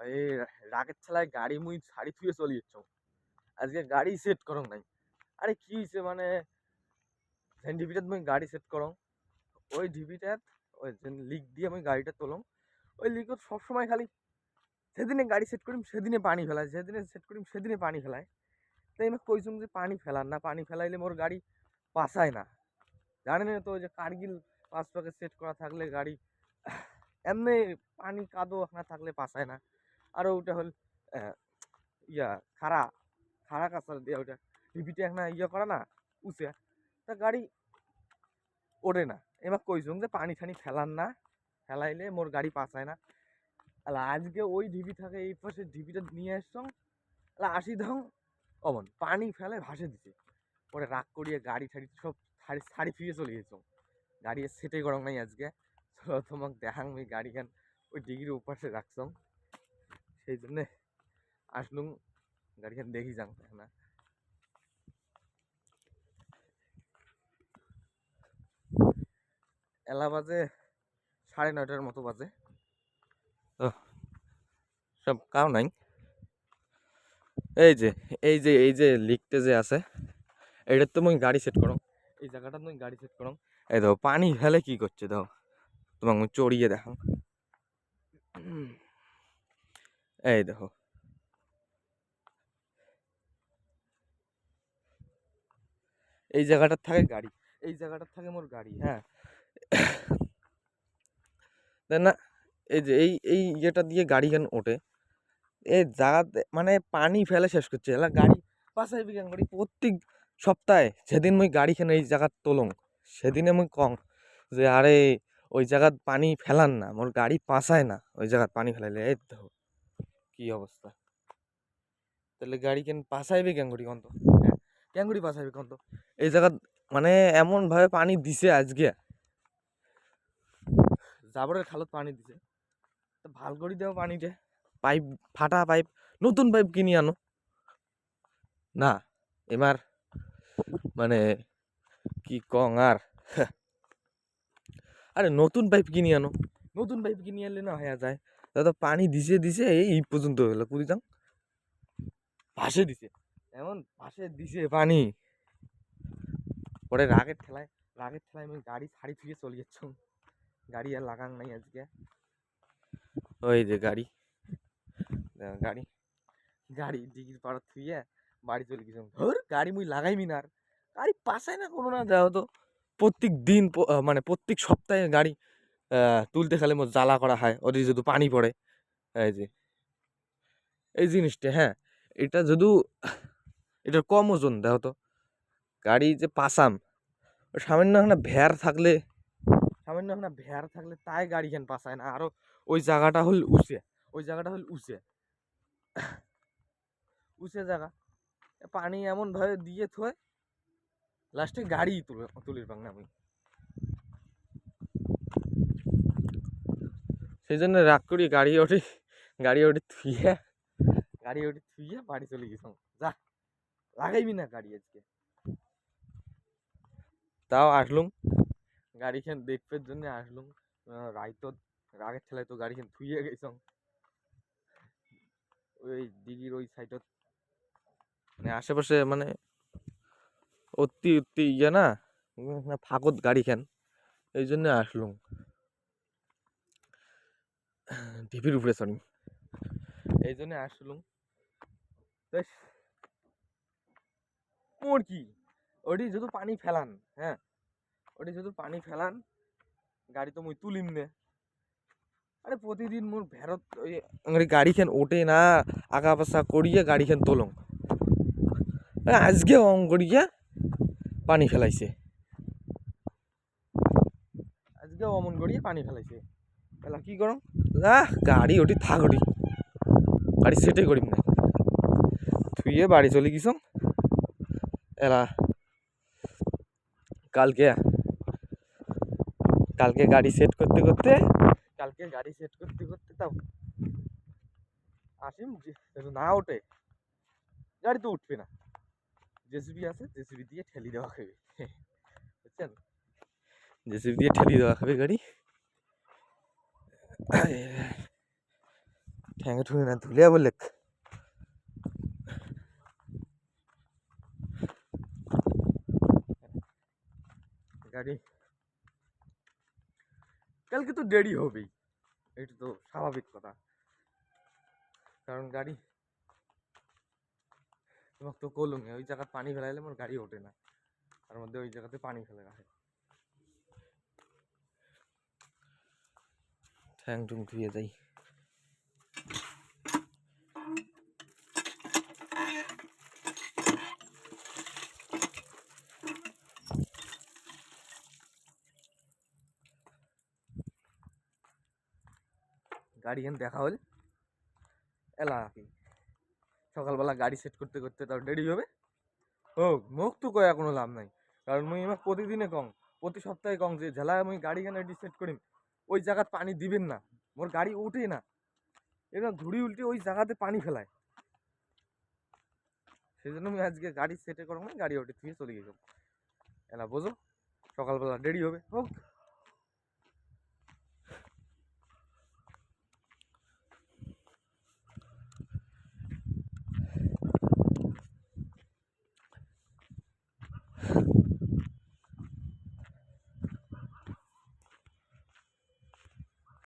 এই রাগের ছেলায় গাড়ি মুই ছাড়ি থুয়ে চলে যাচ্ছ আজকে গাড়ি সেট করং নাই। আরে কি হইছে মানে যেন ঢিবিটাত মুই গাড়ি সেট করং ওই ঢিবিটাত ওই যেন লিক দিয়ে আমি গাড়িটা তোলং ওই লিকত সবসময় খালি সেদিনে গাড়ি সেট করিম সেদিনে পানি ফেলায়, যেদিনে সেট করিম সেদিনে পানি ফেলায়। তাই আমি কইছুম যে পানি ফেলার না, পানি ফেলাইলে মোর গাড়ি পাসায় না। জানেন তো যে কার্গিল পাঁচ পাকে সেট করা থাকলে গাড়ি এমনি পানি কাদো না থাকলে পাসায় না। আর ওটা হল ইয়া খাড়া খাড়া কাঁচা দিয়ে ওটা রিপিটে একটা ইয়া করা না উঁচে, তা গাড়ি ওঠে না। এবার কইছুম যে পানি ঠানি ফেলার না, ফেলাইলে মোর গাড়ি পাসায় না। আজকে ওই ঢিবি থাকে এই পাশে ঢিবিটা নিয়ে আসছং আসি ধং অমন পানি ফেলে ভাসে দিছে। পরে রাগ করিয়ে গাড়ি ঠাড়ি সব ছাড়ি ফিরে চলে গেছ। গাড়ি সেটে গরম নাই আজকে, তোমাকে দেখাং ওই গাড়িখান ওই ডিগির উপাসে রাখছং, সেই জন্যে আসলুম গাড়িখান দেখি যাং না। এলা বাজে 9:30 মতো বাজে, তো সব কাও নাই। এই যে লিকতে যে আছে এইটার তো মুই গাড়ি সেট করং, এই জায়গাটা মুই গাড়ি সেট করং। এই দেখো পানি ফেলে কি করছে দেখো, তোমাকে মুই চড়িয়ে দেখাং। এই দেখো এই জায়গাটার থাকে গাড়ি, এই জায়গাটার থাকে মোর গাড়ি, হ্যাঁ দেখ না। এই যে এই ইয়েটা দিয়ে গাড়ি কেন ওঠে এই জায়গাতে মানে পানি ফেলে শেষ করছে এলা গাড়ি পাশাই বিজ্ঞান করি প্রত্যেক সপ্তাহে। যেদিন মুই গাড়ি কেন এই জায়গাত তোলং সেদিনে মুই কং যে আরে ওই জায়গাত পানি ফেলান না, মোর গাড়ি পাসায় না ওই জায়গাত পানি ফেলাইলে। এই দেখো কি অবস্থা, তাহলে গাড়ি কেন পাসাইবে কেন করি কন্ত, হ্যাঁ কেন করি পাসাইবে কন্ত। এই জায়গাত মানে এমন ভাবে পানি দিছে আজকে, জাবরের খালত পানি দিছে, তো ভাল করে দেও পানিতে। পাইপ ফাটা পাইপ, নতুন পাইপ কিনি আনো না এবার মানে কি কং আর। আরে নতুন পাইপ কিনি আনো, নতুন পাইপ কিনি আনলে না হয়ে যায়। দাদা পানি দিছে দিছে এই পর্যন্ত হলো কুড়ি যাং ভাসে দিছে, এমন ভাসে দিছে পানি। পরে রাগের ঠেলায় আমি গাড়ি ছাড়ি থুয়ে চলে যাচ্ছ, গাড়ি আর লাগাং নাই আজকে। ওই যে গাড়ি গাড়ি গাড়ি ডিগির পাড়া থুইয়া বাড়ি চলে গেছিলাম। ধর গাড়ি মুই লাগাইমি না আর, গাড়ি পাশায় না কোনো না যাও তো। প্রত্যেক দিন মানে প্রত্যেক সপ্তাহে গাড়ি তুলতে খালে মোর জ্বালা করা হয় ওদের যদি পানি পড়ে। এই যে এই জিনিসটা, হ্যাঁ এটা যদি এটার কম ওজন দেখো তো, গাড়ি যে পাসাম সামান্য একটা ভ্যার থাকলে, তাই গাড়ি কেন পাসায় না। আরো ওই জায়গাটা হল উঁচে, ওই জায়গাটা হল উঁচে জায়গা, পানি এমন ভাবে দিয়ে থয় লাস্টে গাড়ি তুলির পাং না আমি। সেই জন্য রাগ করি গাড়ি ওঠে থুইয়া বাড়ি চলে গেছিলাম। যা লাগাইবি না গাড়ি আজকে। তাও আসলুম গাড়িখান দেখবার জন্য আসলুম। রাইত রাগের ঠেলায় তো গাড়িখান থুইয়ে গেছিলাম ওই দিঘির ওই সাইডত, মানে আশেপাশে মানে অতি ইয়ে না ফাঁকত গাড়িখান, এই জন্য আসলুম ঢিপির উপরে চড়িম, এই জন্য আসলুম। মোর কি ওটি যদি পানি ফেলান, হ্যাঁ ওটি যদি পানি ফেলান গাড়ি তো মুই তুলিম নে। আরে প্রতিদিন মোর ভেরত ওই গাড়িখান ওঠে না, আগা পাশা করিয়ে গাড়িখান তোলং। আজকে অং করিয়া পানি ফেলাইছে, আজকে অমন করিয়ে পানি ফেলাইছে। এলা কি করম, গাড়ি ওটি থাক, ওটি গাড়ি সেটে করিম না, থুইয়ে বাড়ি চলে গেছম। এলা কালকে গাড়ি সেট করতে করতে তাও আসিম না ওঠে গাড়ি তো উঠবে না। জেসিবি আছে, জেসিবি দিয়ে ঠেলি দেওয়া খাবে, বুঝছেন, জেসিবি দিয়ে ঠেলি দেওয়া খাবে গাড়ি। ঠ্যাঙে ঠুঙে না ধুলিয়া বলে গাড়ি কালকে তো দেরি হবেই, এটা তো স্বাভাবিক কথা। কারণ গাড়ি তোমাকে তো কলুম ওই জায়গায় পানি ফেলাইলে মোর গাড়ি ওঠে না, তার মধ্যে ওই জায়গাতে পানি ফেলে রাখে। ঠ্যাং টুং ধুয়ে যাই। গাড়ি এখানে দেখা হল এলা কি সকালবেলা গাড়ি সেট করতে করতে তার দেরি হবে। ও মুখ তো কয়া কোনো লাভ নাই, কারণ মুই আমাক প্রতিদিনে কং, প্রতি সপ্তাহে কং যে ঝেলা মুই গাড়ি কেন এটি সেট করিম ওই জায়গাত পানি দিবেন না, মোর গাড়ি ওঠে না, এবার ঘুরি উল্টে ওই জায়গাতে পানি ফেলায়। সেই জন্য আমি আজকে গাড়ি সেটে করো না, গাড়ি ওঠে থেকে চলে গেলাম। এলা বোঝো সকালবেলা দেরি হবে হোক।